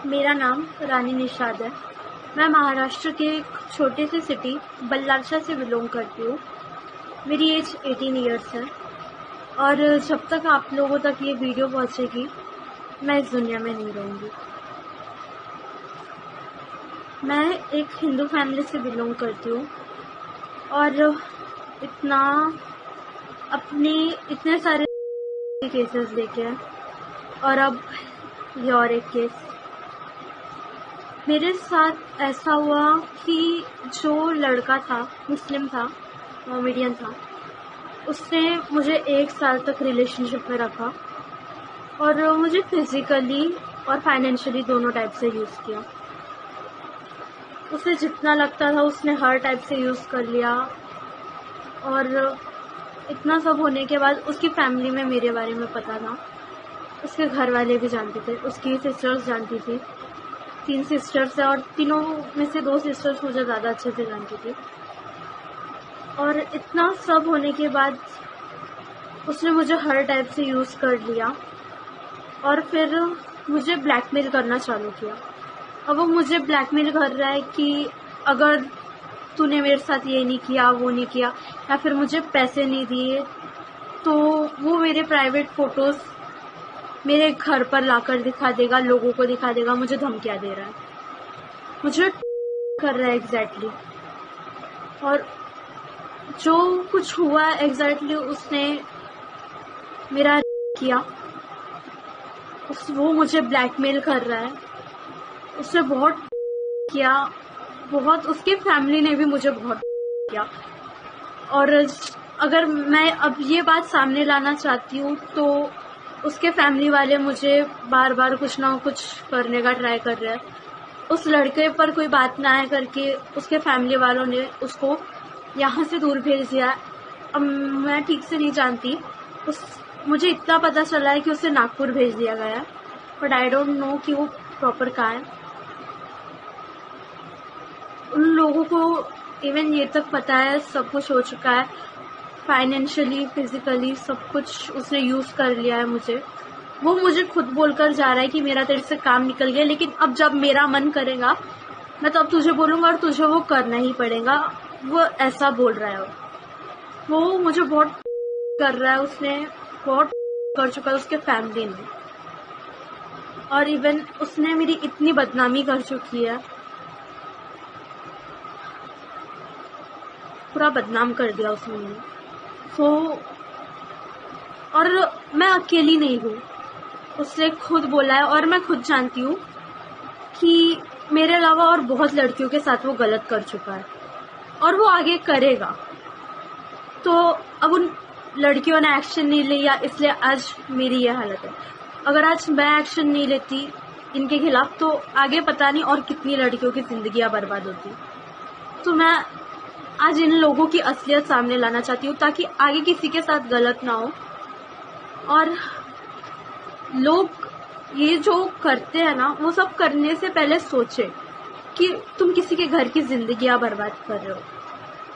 मेरा नाम रानी निषाद है। मैं महाराष्ट्र के एक छोटे से सिटी बल्लारशा से बिलोंग करती हूँ। मेरी एज 18 ईयर्स है और जब तक आप लोगों तक ये वीडियो पहुँचेगी मैं इस दुनिया में नहीं रहूँगी। मैं एक हिंदू फैमिली से बिलोंग करती हूँ और इतने सारे केसेस देखे हैं और अब ये और एक केस मेरे साथ ऐसा हुआ कि जो लड़का था मुस्लिम था, मोमेडियन था, उसने मुझे 1 साल तक रिलेशनशिप में रखा और मुझे फिजिकली और फाइनेंशियली दोनों टाइप से यूज़ किया। उसे जितना लगता था उसने हर टाइप से यूज़ कर लिया और इतना सब होने के बाद उसकी फैमिली में मेरे बारे में पता था। उसके घर वाले भी जानते थे, उसकी सिस्टर्स जानती थी। 3 सिस्टर्स है और तीनों में से 2 सिस्टर्स मुझे ज़्यादा अच्छे से जानती थी। और इतना सब होने के बाद उसने मुझे हर टाइप से यूज़ कर लिया और फिर मुझे ब्लैकमेल करना चालू किया। अब वो मुझे ब्लैकमेल कर रहा है कि अगर तूने मेरे साथ ये नहीं किया, वो नहीं किया, या फिर मुझे पैसे नहीं दिए तो वो मेरे प्राइवेट फ़ोटोज़ मेरे घर पर लाकर दिखा देगा, लोगों को दिखा देगा। मुझे धमकियाँ दे रहा है, मुझे कर रहा है एग्जैक्टली। और जो कुछ हुआ एग्जैक्टली उसने मेरा किया। वो मुझे ब्लैकमेल कर रहा है। उसने बहुत किया, बहुत। उसकी फैमिली ने भी मुझे बहुत किया। और अगर मैं अब ये बात सामने लाना चाहती हूँ तो उसके फैमिली वाले मुझे बार बार कुछ ना कुछ करने का ट्राई कर रहे हैं। उस लड़के पर कोई बात ना आए करके उसके फैमिली वालों ने उसको यहाँ से दूर भेज दिया। अब मैं ठीक से नहीं जानती, मुझे इतना पता चला है कि उसे नागपुर भेज दिया गया है, बट आई डोंट नो कि वो प्रॉपर कहाँ है। उन लोगों को इवन ये तक पता है, सब कुछ हो चुका है, फाइनेंशियली, फिजिकली सब कुछ उसने यूज़ कर लिया है मुझे। वो मुझे खुद बोलकर जा रहा है कि मेरा तेरे से काम निकल गया, लेकिन अब जब मेरा मन करेगा मैं तब तुझे बोलूँगा और तुझे वो करना ही पड़ेगा। वो ऐसा बोल रहा है। वो मुझे बहुत कर रहा है, उसने बहुत कर चुका है उसके फैमिली ने। और इवन उसने मेरी इतनी बदनामी कर चुकी है, पूरा बदनाम कर दिया उसने मुझे। और मैं अकेली नहीं हूँ, उसने खुद बोला है और मैं खुद जानती हूँ कि मेरे अलावा और बहुत लड़कियों के साथ वो गलत कर चुका है और वो आगे करेगा। तो अब उन लड़कियों ने एक्शन नहीं लिया, इसलिए आज मेरी ये हालत है। अगर आज मैं एक्शन नहीं लेती इनके खिलाफ तो आगे पता नहीं और कितनी लड़कियों की जिंदगियां बर्बाद होती। तो मैं आज इन लोगों की असलियत सामने लाना चाहती हूँ ताकि आगे किसी के साथ गलत ना हो। और लोग ये जो करते हैं ना, वो सब करने से पहले सोचे कि तुम किसी के घर की जिंदगियां बर्बाद कर रहे हो।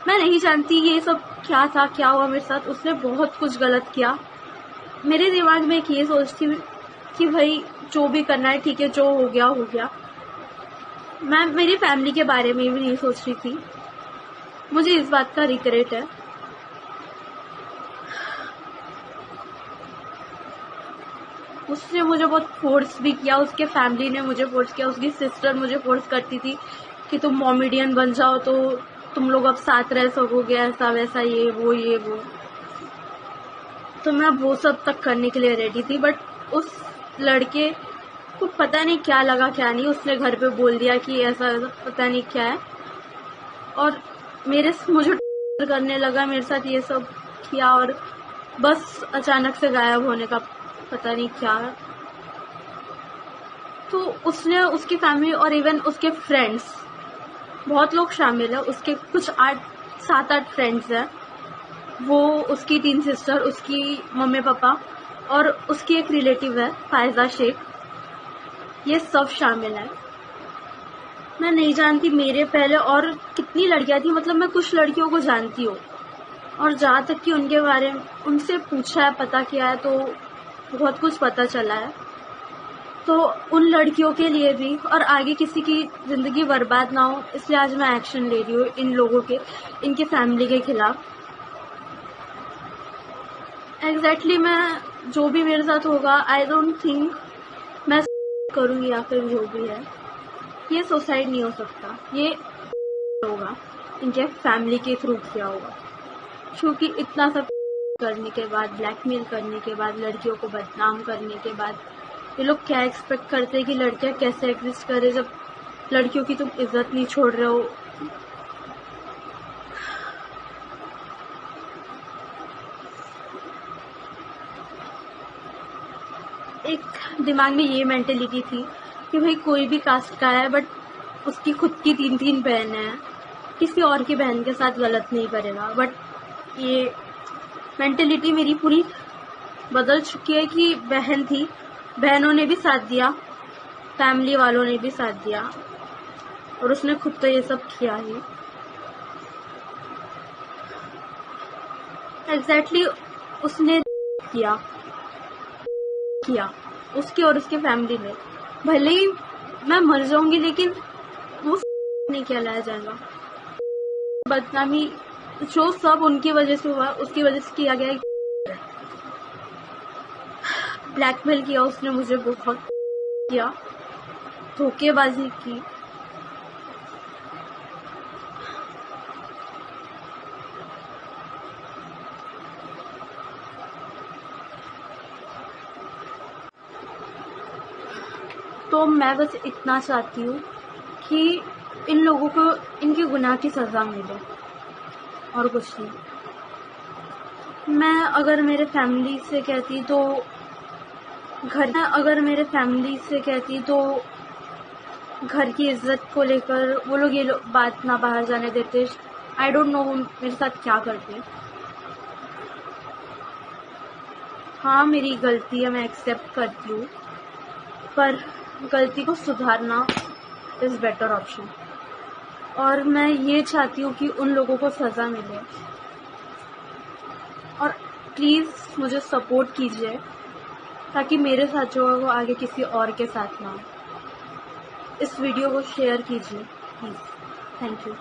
मैं नहीं जानती ये सब क्या था, क्या हुआ मेरे साथ। उसने बहुत कुछ गलत किया। मेरे दिमाग में एक ये सोच थी कि भाई जो भी करना है ठीक है, जो हो गया हो गया। मैं मेरी फैमिली के बारे में भी नहीं सोच रही थी। मुझे इस बात का रिग्रेट है। उसने मुझे बहुत फोर्स भी किया, उसके फैमिली ने मुझे फोर्स किया। उसकी सिस्टर मुझे फोर्स करती थी कि तुम मोमेडियन बन जाओ तो तुम लोग अब साथ रह सकोगे, ऐसा वैसा, ये वो। तो मैं वो सब तक करने के लिए रेडी थी, बट उस लड़के को पता नहीं क्या लगा क्या नहीं, उसने घर पे बोल दिया कि ऐसा पता नहीं क्या है और मुझे करने लगा, मेरे साथ ये सब किया और बस अचानक से गायब होने का पता नहीं क्या है। तो उसने, उसकी फैमिली और इवन उसके फ्रेंड्स, बहुत लोग शामिल है। उसके कुछ 7-8 फ्रेंड्स हैं। वो, उसकी 3 सिस्टर, उसकी मम्मी पापा और उसकी एक रिलेटिव है फायजा शेख, ये सब शामिल है। मैं नहीं जानती मेरे पहले और कितनी लड़कियां थी, मतलब मैं कुछ लड़कियों को जानती हूँ और जहाँ तक कि उनके बारे में उनसे पूछा है, पता किया है तो बहुत कुछ पता चला है। तो उन लड़कियों के लिए भी और आगे किसी की ज़िंदगी बर्बाद ना हो, इसलिए आज मैं एक्शन ले रही हूँ इन लोगों के, इनकी फैमिली के खिलाफ। एग्जैक्टली मैं जो भी मेरे साथ होगा, आई डोंट थिंक मैं करूँगी या फिर जो भी है, ये सुसाइड नहीं हो सकता, ये होगा इनके फैमिली के थ्रू किया होगा। क्योंकि इतना सब करने के बाद, ब्लैकमेल करने के बाद, लड़कियों को बदनाम करने के बाद, ये लोग क्या एक्सपेक्ट करते हैं कि लड़कियां कैसे एग्जिस्ट करे जब लड़कियों की तुम इज्जत नहीं छोड़ रहे हो। एक दिमाग में ये मेंटेलिटी थी कि भाई कोई भी कास्ट का है बट उसकी खुद की 3 बहनें हैं, किसी और की बहन के साथ गलत नहीं करेगा। बट ये मेंटेलिटी मेरी पूरी बदल चुकी है कि बहन थी, बहनों ने भी साथ दिया, फैमिली वालों ने भी साथ दिया, और उसने खुद तो ये सब किया ही। एग्जैक्टली उसने किया उसकी और उसके फैमिली ने। भले ही मैं मर जाऊंगी लेकिन वो नहीं कहलाया जाएगा। बदनामी जो सब उनकी वजह से हुआ, उसकी वजह से किया गया। ब्लैकमेल किया उसने मुझे, बहुत किया, धोखेबाजी की। तो मैं बस इतना चाहती हूँ कि इन लोगों को इनके गुनाह की सजा मिले, और कुछ नहीं। मैं अगर मेरे फैमिली से कहती तो घर की इज्जत को लेकर वो लोग ये बात ना बाहर जाने देते। आई डोंट नो मेरे साथ क्या करते। हाँ मेरी गलती है, मैं एक्सेप्ट करती हूँ, पर गलती को सुधारना इज बेटर ऑप्शन। और मैं ये चाहती हूँ कि उन लोगों को सजा मिले, और प्लीज़ मुझे सपोर्ट कीजिए ताकि मेरे साथ जो है वो आगे किसी और के साथ ना हो। इस वीडियो को शेयर कीजिए प्लीज़। Thank you.